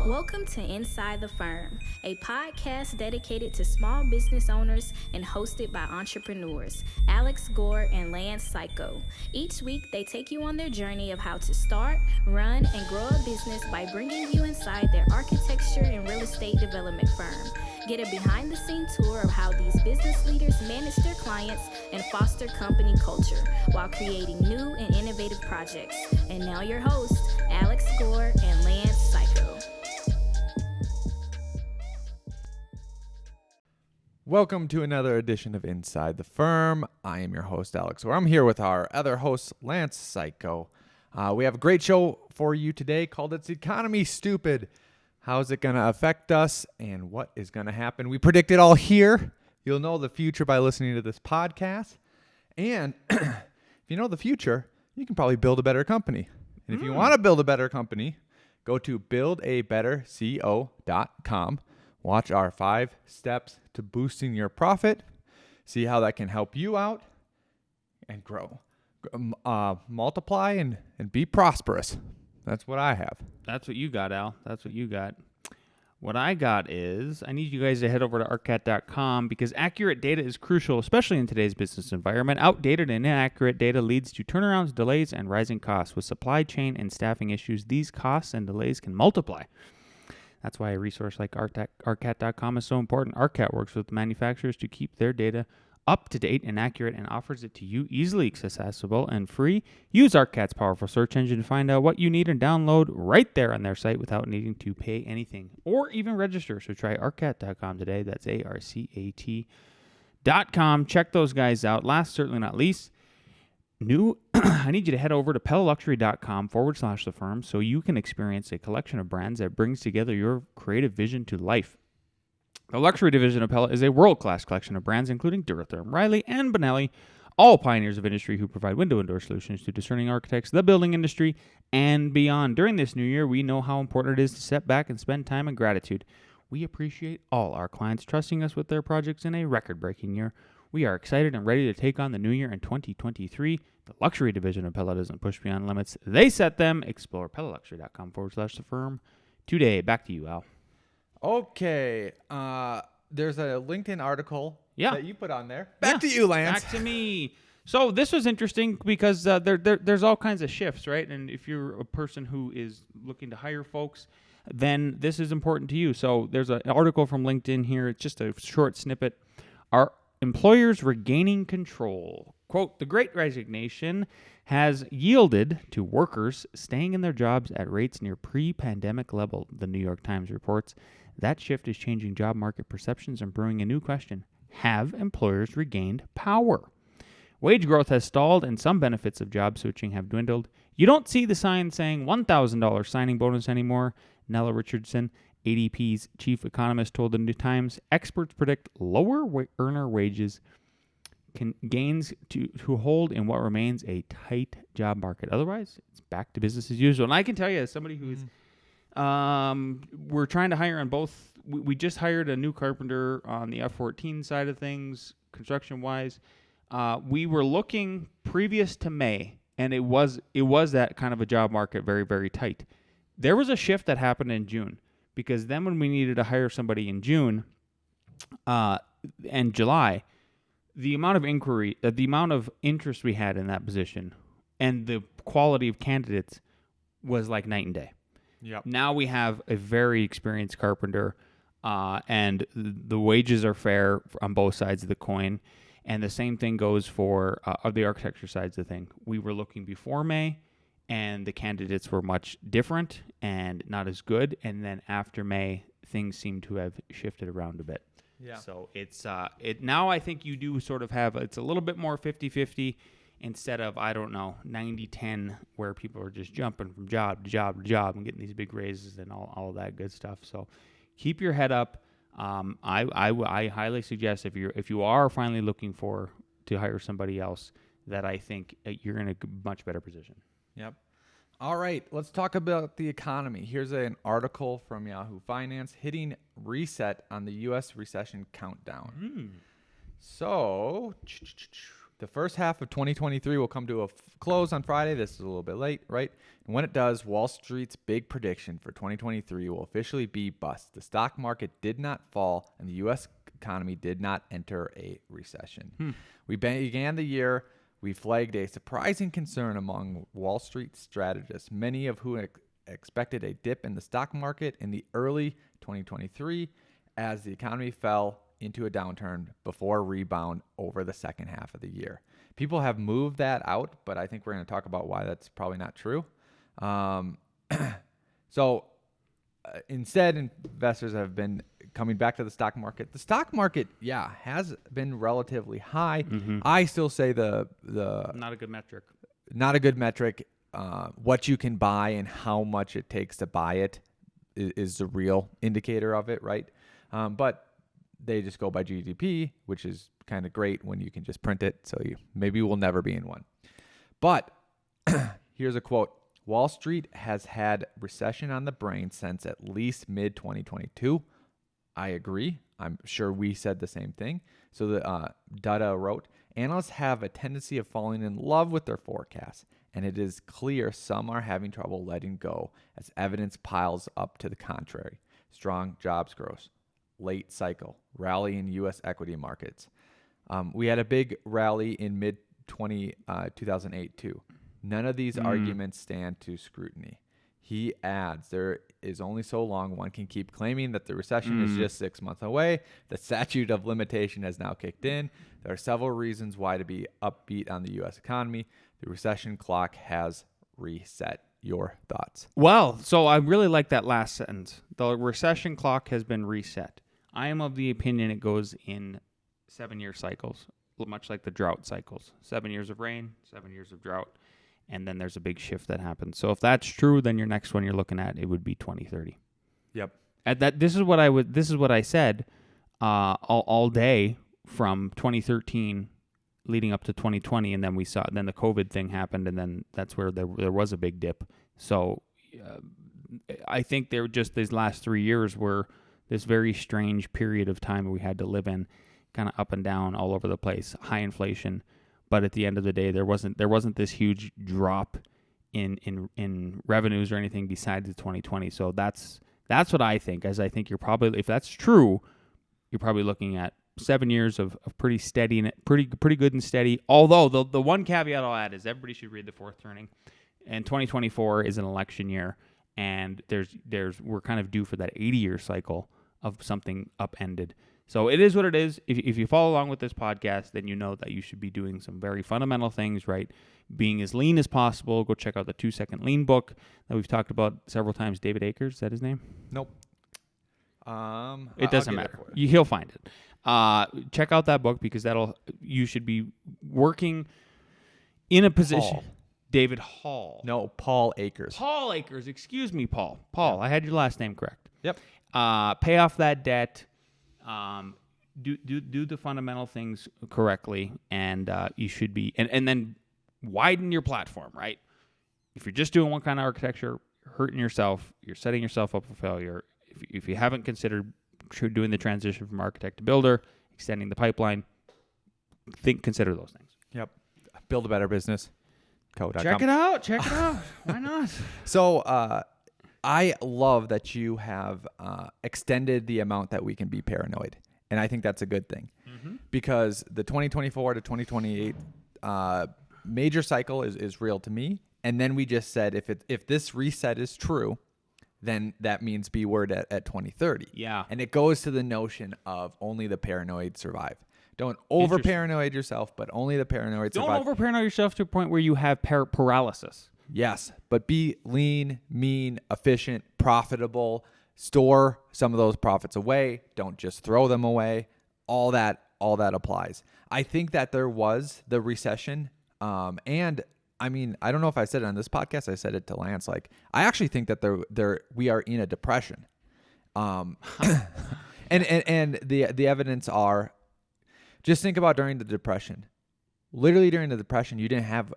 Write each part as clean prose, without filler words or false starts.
Welcome to Inside the Firm, a podcast dedicated to small business owners and hosted by entrepreneurs, Alex Gore and Lance Cayko. Each week, they take you on their journey of how to start, run, and grow a business by bringing you inside their architecture and real estate development firm. Get a behind-the-scenes tour of how these business leaders manage their clients and foster company culture while creating new and innovative projects. And now your hosts, Alex Gore and Lance Cayko. Welcome to another edition of Inside the Firm. I am your host, Alex Gore. I'm here with our other host, Lance Cayko. We have a great show for you today called It's Economy Stupid. How is it going to affect us and what is going to happen? We predict it all here. You'll know the future by listening to this podcast. And if you know the future, you can probably build a better company. And if you want to build a better company, go to buildabetterco.com. Watch our 5 steps to boosting your profit. See how that can help you out and grow. Multiply and be prosperous. That's what I have. That's what you got, Al. That's what you got. What I got is I need you guys to head over to ARECAT.com because accurate data is crucial, especially in today's business environment. Outdated and inaccurate data leads to turnarounds, delays, and rising costs. With supply chain and staffing issues, these costs and delays can multiply. That's why a resource like ARECAT.com is so important. ARECAT works with manufacturers to keep their data up to date and accurate and offers it to you easily accessible and free. Use ARECAT's powerful search engine to find out what you need and download right there on their site without needing to pay anything or even register. So try ARECAT.com today. That's ARCAT.com. Check those guys out. Last, certainly not least, I need you to head over to PellaLuxury.com/the firm so you can experience a collection of brands that brings together your creative vision to life. The luxury division of Pella is a world-class collection of brands including Duratherm, Riley, and Benelli, all pioneers of industry who provide window and door solutions to discerning architects, the building industry, and beyond. During this new year, we know how important it is to step back and spend time in gratitude. We appreciate all our clients trusting us with their projects in a record-breaking year. We are excited and ready to take on the new year in 2023. The luxury division of Pella doesn't push beyond limits. They set them. Explore PellaLuxury.com/the firm today. Back to you, Al. Okay. There's a LinkedIn article that you put on there. Back to you, Lance. Back to me. So this was interesting because there's all kinds of shifts, right? And if you're a person who is looking to hire folks, then this is important to you. So there's an article from LinkedIn here. It's just a short snippet. Are employers regaining control? Quote, the Great Resignation has yielded to workers staying in their jobs at rates near pre-pandemic level, the New York Times reports. That shift is changing job market perceptions and brewing a new question. Have employers regained power? Wage growth has stalled and some benefits of job switching have dwindled. You don't see the sign saying $1,000 signing bonus anymore. Nella Richardson, ADP's chief economist, told the New Times, experts predict lower earner wages gains to hold in what remains a tight job market. Otherwise, it's back to business as usual. And I can tell you, as somebody who's, we're trying to hire on both. We just hired a new carpenter on the F-14 side of things, construction-wise. We were looking previous to May, and it was that kind of a job market, very, very tight. There was a shift that happened in June, because then when we needed to hire somebody in June and July, the amount of inquiry, the amount of interest we had in that position and the quality of candidates was like night and day. Yep. Now we have a very experienced carpenter and the wages are fair on both sides of the coin. And the same thing goes for the architecture sides of the thing. We were looking before May and the candidates were much different and not as good. And then after May, things seem to have shifted around a bit. Yeah. So it's now I think you do sort of have it's a little bit more 50-50 instead of 90-10 where people are just jumping from job to job to job and getting these big raises and all of that good stuff. So keep your head up. I highly suggest if you are finally looking to hire somebody else, that I think you're in a much better position. Yep. All right, let's talk about the economy. Here's an article from Yahoo Finance, hitting reset on the U.S. recession countdown. So, The first half of 2023 will come to a close on Friday. This is a little bit late, right? And when it does, Wall Street's big prediction for 2023 will officially be bust. The stock market did not fall, and the U.S. economy did not enter a recession. We began the year, we flagged a surprising concern among Wall Street strategists, many of whom expected a dip in the stock market in the early 2023 as the economy fell into a downturn before a rebound over the second half of the year. People have moved that out, but I think we're going to talk about why that's probably not true. Instead, investors have been coming back to the stock market. The stock market, has been relatively high. I still say the Not a good metric. Not a good metric. What you can buy and how much it takes to buy it is the real indicator of it, right? But they just go by GDP, which is kind of great when you can just print it. So maybe we'll never be in one. But here's a quote. Wall Street has had recession on the brain since at least mid-2022. I agree. I'm sure we said the same thing. So the Dutta wrote, analysts have a tendency of falling in love with their forecasts, and it is clear some are having trouble letting go as evidence piles up to the contrary. Strong jobs growth, late cycle, rally in U.S. equity markets. We had a big rally in mid-2008 too. None of these arguments stand to scrutiny. He adds, there is only so long one can keep claiming that the recession is just 6 months away. The statute of limitation has now kicked in. There are several reasons why to be upbeat on the U.S. economy. The recession clock has reset. Your thoughts? Well, so I really like that last sentence. The recession clock has been reset. I am of the opinion it goes in 7-year cycles, much like the drought cycles. 7 years of rain, 7 years of drought, and then there's a big shift that happens. So if that's true, then your next one you're looking at, it would be 2030. Yep. This is what I said all day from 2013 leading up to 2020, and then the COVID thing happened, and then that's where there was a big dip. So I think these last 3 years were this very strange period of time we had to live in, kind of up and down all over the place, high inflation. But at the end of the day, there wasn't this huge drop in revenues or anything besides the 2020. So that's what I think. As I think you're probably, if that's true, you're probably looking at 7 years of pretty steady and pretty good and steady. Although the one caveat I'll add is everybody should read the fourth turning. And 2024 is an election year, and we're kind of due for that 80-year cycle of something upended. So it is what it is. If you follow along with this podcast, then you know that you should be doing some very fundamental things, right? Being as lean as possible. Go check out the 2-Second Lean book that we've talked about several times. David Akers, is that his name? Nope. It doesn't matter. He'll find it. Check out that book because you should be working in a position. Hall. David Hall. No, Paul Akers. Paul Akers. Excuse me, Paul. Paul, I had your last name correct. Yep. Pay off that debt. Do the fundamental things correctly, and you should be, and then widen your platform, right? If you're just doing one kind of architecture, you're hurting yourself. You're setting yourself up for failure. If you haven't considered doing the transition from architect to builder, extending the pipeline, consider those things. Yep. Build a better business. Check it out. Why not? So I love that you have extended the amount that we can be paranoid. And I think that's a good thing because the 2024 to 2028 major cycle is real to me. And then we just said if this reset is true, then that means B word at 2030. Yeah. And it goes to the notion of only the paranoid survive. Don't over paranoid yourself, but only the paranoid survive. Don't over paranoid yourself to a point where you have paralysis. Yes, but be lean, mean, efficient, profitable. Store some of those profits away. Don't just throw them away. All that applies. I think that there was the recession, and I mean, I don't know if I said it on this podcast. I said it to Lance. Like, I actually think that we are in a depression, and the evidence are. Just think about during the Depression. Literally during the Depression, you didn't have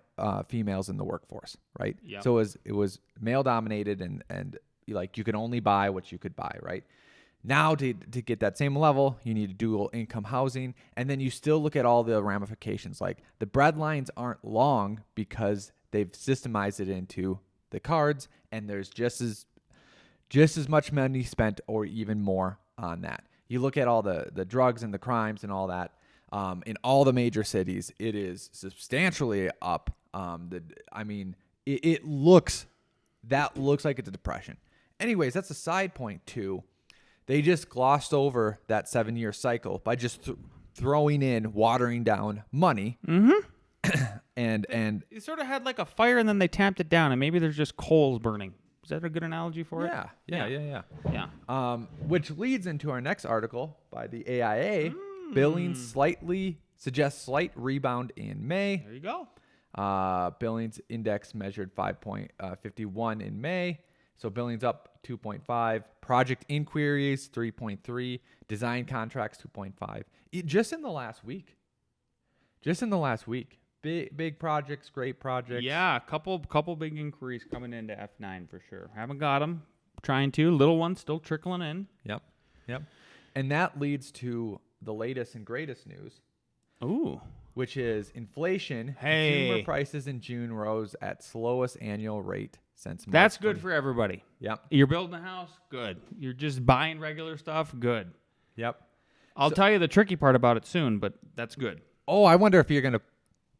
females in the workforce, right? Yeah. So it was male dominated and like you could only buy what you could buy, right? Now to get that same level, you need dual income housing, and then you still look at all the ramifications. Like the bread lines aren't long because they've systemized it into the cards, and there's just as much money spent or even more on that. You look at all the drugs and the crimes and all that in all the major cities, it is substantially up. It looks like it's a depression. Anyways, that's a side point too. They just glossed over that 7-year cycle by just throwing in watering down money. Mm-hmm. and it sort of had like a fire, and then they tamped it down, and maybe there's just coals burning. Is that a good analogy for it? Yeah. Yeah. Which leads into our next article by the AIA. Billings suggests slight rebound in May. There you go. Billings index measured 5.51 in May. So billings up 2.5. Project inquiries 3.3. Design contracts 2.5. Just in the last week. Big projects, great projects. Yeah, a couple big inquiries coming into F9 for sure. Haven't got them. Trying to. Little ones still trickling in. Yep. And that leads to the latest and greatest news. Ooh. Which is inflation. Hey. Consumer prices in June rose at slowest annual rate since March. That's good for everybody. Yep. You're building a house? Good. You're just buying regular stuff? Good. Yep. I'll tell you the tricky part about it soon, but that's good. Oh, I wonder if you're going to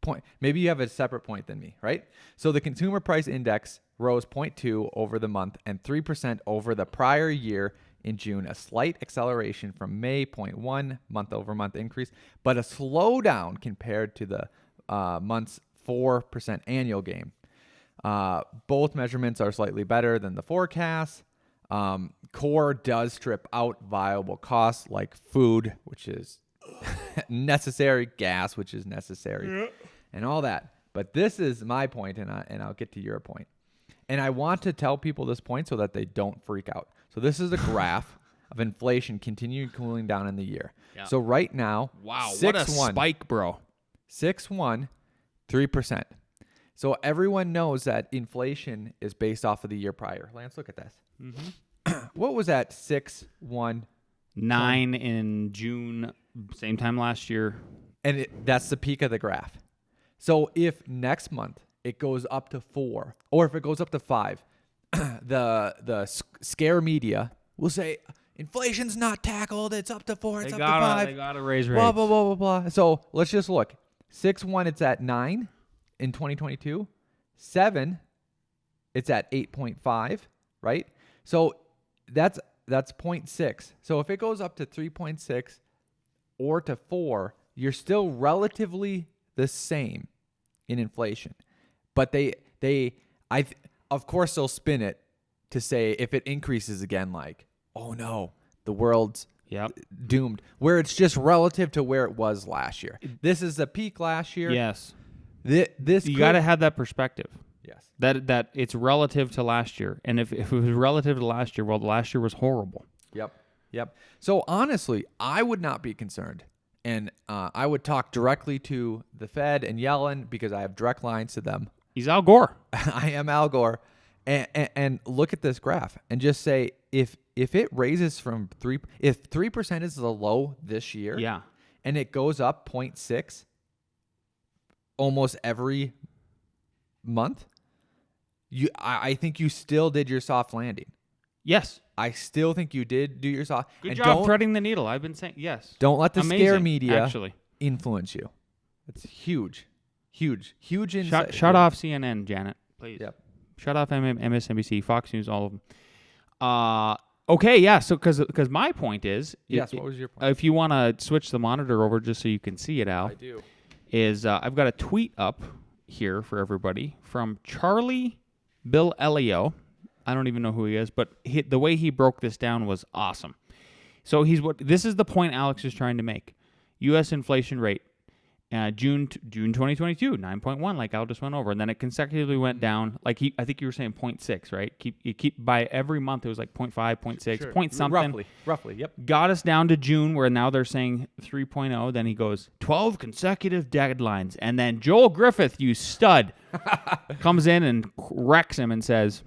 point. Maybe you have a separate point than me, right? So the consumer price index rose 0.2 over the month and 3% over the prior year in June, a slight acceleration from May, 0.1 month-over-month increase, but a slowdown compared to the month's 4% annual gain. Both measurements are slightly better than the forecast. Gore does strip out viable costs like food, which is necessary, gas, which is necessary, and all that. But this is my point, and I'll get to your point. And I want to tell people this point so that they don't freak out. So this is a graph of inflation continuing cooling down in the year. Yeah. So right now, wow, what a spike, bro. 6.1, 3%. So everyone knows that inflation is based off of the year prior. Lance, look at this. Mm-hmm. What was that? 6.1. 9 in June, same time last year. And that's the peak of the graph. So if next month it goes up to 4, or if it goes up to 5, the scare media will say inflation's not tackled. It's up to 4. It's up to 5. They gotta raise rates. Blah blah blah blah blah. So let's just look. 6.1, it's at 9 in 2022. 7, it's at 8.5. Right. So that's 0.6. So if it goes up to 3.6 or to 4, you're still relatively the same in inflation. But of course they'll spin it to say if it increases again, like, oh no, the world's doomed. Where it's just relative to where it was last year. This is the peak last year. Yes. You got to have that perspective. Yes. That it's relative to last year. And if it was relative to last year, well, last year was horrible. Yep. So honestly, I would not be concerned. And I would talk directly to the Fed and Yellen because I have direct lines to them. He's Al Gore. I am Al Gore. And look at this graph and just say if it raises from 3, if 3% is the low this year, and it goes up 0.6 almost every month, I think you still did your soft landing. Yes. I still think you did do your soft. Good job threading the needle. I've been saying yes. Don't let the scare media actually influence you. It's huge insight. Shut off CNN, Janet, please. Yep. Shut off MSNBC, Fox News, all of them. Okay, yeah. So because my point is, yes. What was your point? If you want to switch the monitor over just so you can see it, Al, I do. Is I've got a tweet up here for everybody from Charlie Bill Elio. I don't even know who he is, but the way he broke this down was awesome. So this is the point Alex is trying to make. U.S. inflation rate, June 2022, 9.1, like Al just went over, and then it consecutively went down. Like I think you were saying 0.6, right? Keep by every month it was like 0.5, 0.6, sure. Point something. Roughly, yep. Got us down to June, where now they're saying 3.0. Then he goes 12 consecutive deadlines, and then Joel Griffith, you stud, comes in and wrecks him and says,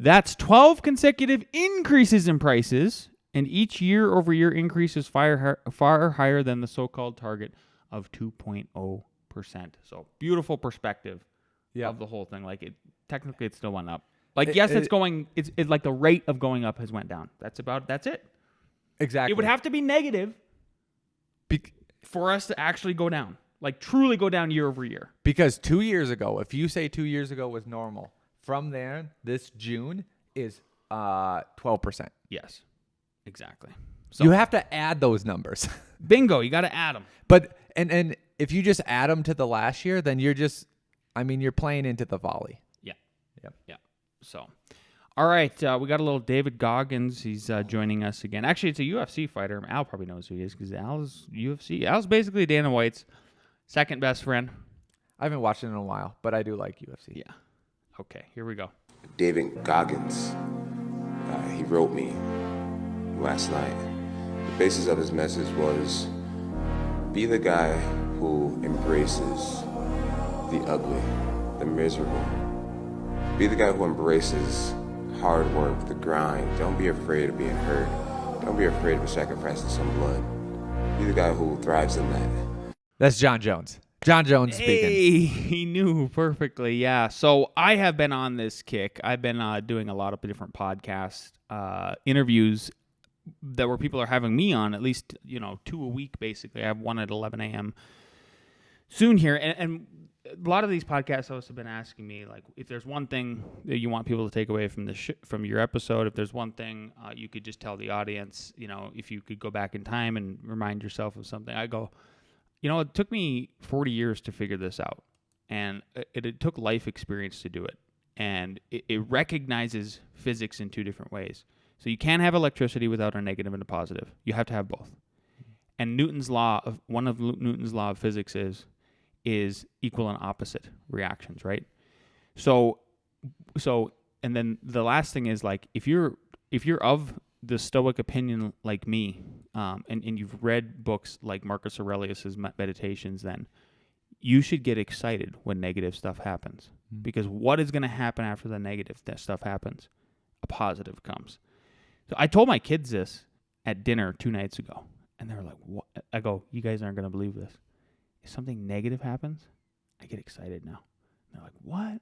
that's 12 consecutive increases in prices And each year-over-year increase is far higher than the so-called target of 2.0%. So beautiful perspective of the whole thing. Like technically it still went up. Like it's like the rate of going up has went down. That's it. Exactly. It would have to be negative for us to actually go down. Like truly go down year over year. Because 2 years ago, if you say 2 years ago was normal, from there, this June is 12%. Yes, exactly. So you have to add those numbers. Bingo, you got to add them. But and if you just add them to the last year, then you're playing into the volley. Yeah. Yep. Yeah. So, all right, we got a little David Goggins. He's joining us again. Actually, it's a UFC fighter. Al probably knows who he is because Al's UFC. Al's basically Dana White's second best friend. I haven't watched it in a while, but I do like UFC. Yeah. Okay, here we go. David Goggins, he wrote me last night. The basis of his message was, be the guy who embraces the ugly, the miserable. Be the guy who embraces hard work, the grind. Don't be afraid of being hurt. Don't be afraid of sacrificing some blood. Be the guy who thrives in that. That's John Jones. John Jones speaking. Hey, he knew perfectly. Yeah. So I have been on this kick. I've been doing a lot of different podcast interviews that where people are having me on, at least 2 a week basically. I have one at 11 a.m. soon here, and a lot of these podcast hosts have been asking me, like, if there's one thing that you want people to take away from from your episode, if there's one thing you could just tell the audience, if you could go back in time and remind yourself of something, I go, it took me 40 years to figure this out, and it took life experience to do it, and it recognizes physics in two different ways. So you can't have electricity without a negative and a positive. You have to have both. And one of Newton's law of physics is equal and opposite reactions, right? So, and then the last thing is, like, if you're of the Stoic opinion like me, and you've read books like Marcus Aurelius's Meditations, then you should get excited when negative stuff happens, because what is going to happen after the negative stuff happens? A positive comes. So I told my kids this at dinner 2 nights ago, and they were like, "What?" I go, "You guys aren't going to believe this. If something negative happens, I get excited now." And they're like, "What?" I'm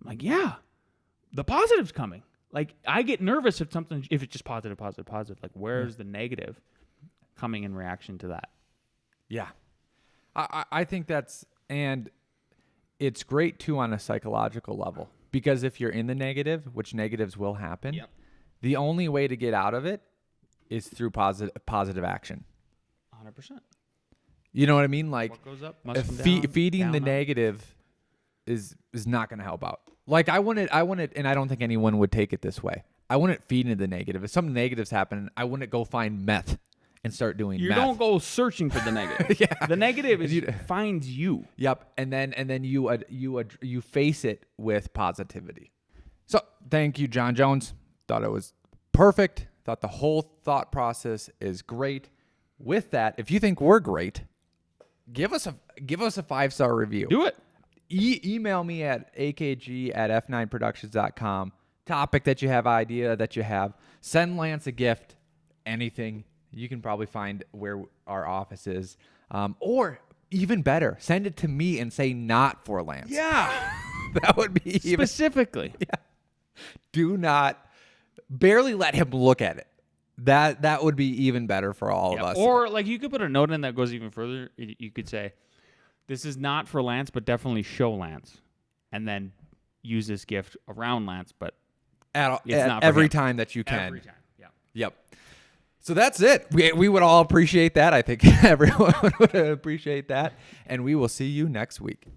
like, "Yeah, the positive's coming." Like, I get nervous if it's just positive. Like, where's the negative coming in reaction to that? Yeah. I think and it's great too on a psychological level, because if you're in the negative, which negatives will happen, the only way to get out of it is through positive action. 100%. You know what I mean? Like, what goes up must come down, feeding down the up. negative is not going to help out. Like, I wouldn't, and I don't think anyone would take it this way. I wouldn't feed into the negative. If some negatives happen, I wouldn't go find meth and start doing You meth. don't go searching for the negative. Yeah. The negative finds you. Yep, and then you face it with positivity. So thank you, John Jones. Thought it was perfect. Thought the whole thought process is great. With that, if you think we're great, give us a 5-star review. Do it. Email me at akg@f9productions.com. Topic that you have, idea that you have. Send Lance a gift. Anything. You can probably find where our office is. Or even better, send it to me and say not for Lance. Yeah. That would be even. Specifically. Yeah. Do not, barely let him look at it. That would be even better for all of us. Or, like, you could put a note in that goes even further. You could say, this is not for Lance, but definitely show Lance. And then use this gift around Lance, but it's not for every him. time that you can. Every time, yeah. Yep. So that's it. We would all appreciate that. I think everyone would appreciate that. And we will see you next week.